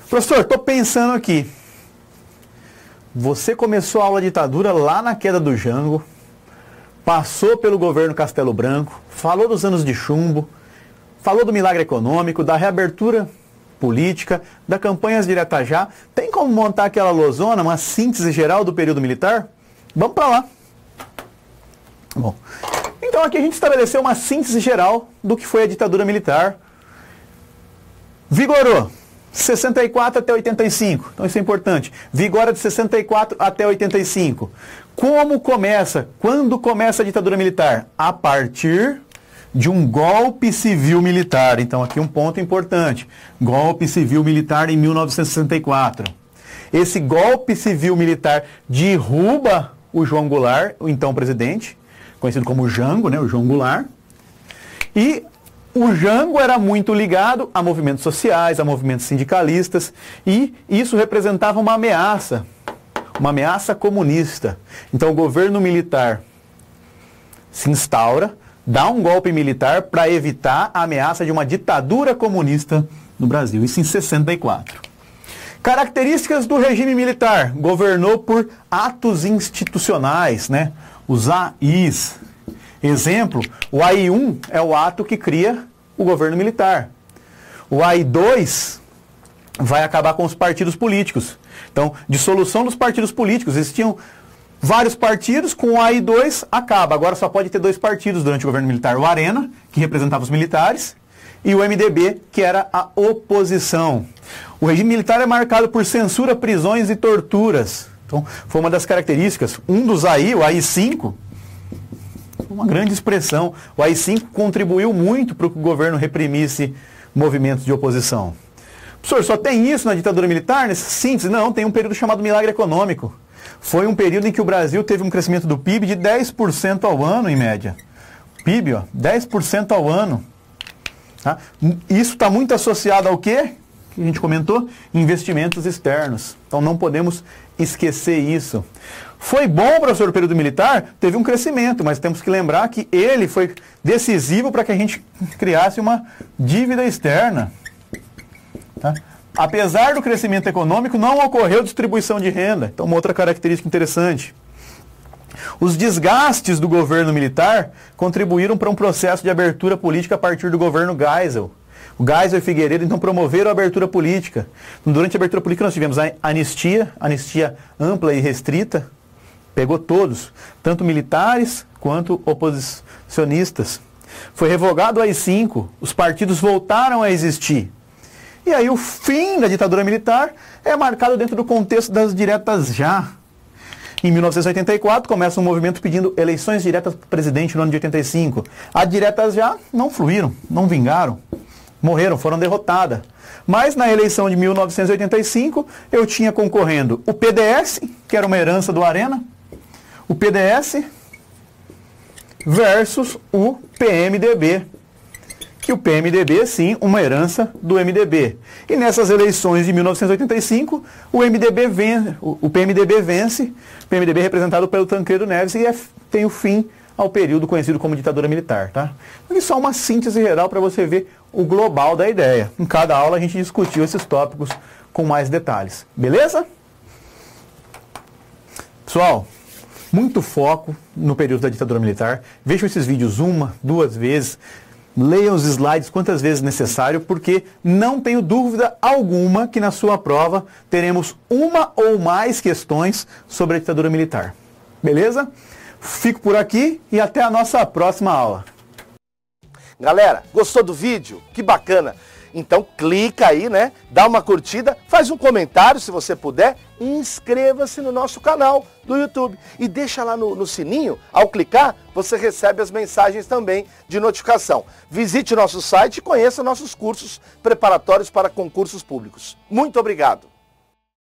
Professor, estou pensando aqui. Você começou a aula de ditadura lá na queda do Jango, passou pelo governo Castelo Branco, falou dos anos de chumbo, falou do milagre econômico, da reabertura política, da campanhas direta já. Tem como montar aquela losona, uma síntese geral do período militar? Vamos para lá. Bom, então aqui a gente estabeleceu uma síntese geral do que foi a ditadura militar. Vigorou 64 até 85, então isso é importante. Vigora de 64 até 85. Como começa? Quando começa a ditadura militar? A partir de um golpe civil-militar. Então aqui um ponto importante. Golpe civil-militar em 1964. Esse golpe civil-militar derruba o João Goulart, o então presidente, conhecido como Jango, né, o João Goulart. E o Jango era muito ligado a movimentos sociais, a movimentos sindicalistas, e isso representava uma ameaça comunista. Então o governo militar se instaura, dá um golpe militar para evitar a ameaça de uma ditadura comunista no Brasil, isso em 64. Características do regime militar: governou por atos institucionais, né? Os AIs. Exemplo, o AI-1 é o ato que cria o governo militar. O AI-2 vai acabar com os partidos políticos. Então, dissolução dos partidos políticos. Existiam vários partidos, com o AI-2 acaba. Agora só pode ter 2 partidos durante o governo militar. O Arena, que representava os militares, e o MDB, que era a oposição. O regime militar é marcado por censura, prisões e torturas. Então, foi uma das características. Um dos AI, o AI-5, uma grande expressão. O AI-5 contribuiu muito para que o governo reprimisse movimentos de oposição. Professor, só tem isso na ditadura militar, nessa síntese? Não, tem um período chamado milagre econômico. Foi um período em que o Brasil teve um crescimento do PIB de 10% ao ano, em média. PIB, ó, 10% ao ano. Tá? Isso está muito associado ao quê? Que a gente comentou? Investimentos externos. Então não podemos esquecer isso. Foi bom, professor, o período militar? Teve um crescimento, mas temos que lembrar que ele foi decisivo para que a gente criasse uma dívida externa. Tá? Apesar do crescimento econômico, não ocorreu distribuição de renda. Então, uma outra característica interessante. Os desgastes do governo militar contribuíram para um processo de abertura política a partir do governo Geisel. O Geisel e Figueiredo, então, promoveram a abertura política. Durante a abertura política, nós tivemos a anistia ampla e restrita, pegou todos, tanto militares quanto oposicionistas. Foi revogado o AI-5, os partidos voltaram a existir. E aí o fim da ditadura militar é marcado dentro do contexto das diretas já. Em 1984 começa um movimento pedindo eleições diretas para presidente no ano de 85. As diretas já não fluíram, não vingaram, morreram, foram derrotadas. Mas na eleição de 1985 eu tinha concorrendo o PDS, que era uma herança do Arena, o PDS versus o PMDB. Que o PMDB, sim, uma herança do MDB. E nessas eleições de 1985, o PMDB vence, o PMDB representado pelo Tancredo Neves, e tem o fim ao período conhecido como ditadura militar. Tá? E só uma síntese geral para você ver o global da ideia. Em cada aula a gente discutiu esses tópicos com mais detalhes. Beleza? Pessoal, muito foco no período da ditadura militar. Vejam esses vídeos 1, 2 vezes. Leiam os slides quantas vezes necessário, porque não tenho dúvida alguma que na sua prova teremos uma ou mais questões sobre a ditadura militar. Beleza? Fico por aqui e até a nossa próxima aula. Galera, gostou do vídeo? Que bacana! Então clica aí, né? Dá uma curtida, faz um comentário se você puder e inscreva-se no nosso canal do YouTube. E deixa lá no sininho, ao clicar, você recebe as mensagens também de notificação. Visite nosso site e conheça nossos cursos preparatórios para concursos públicos. Muito obrigado!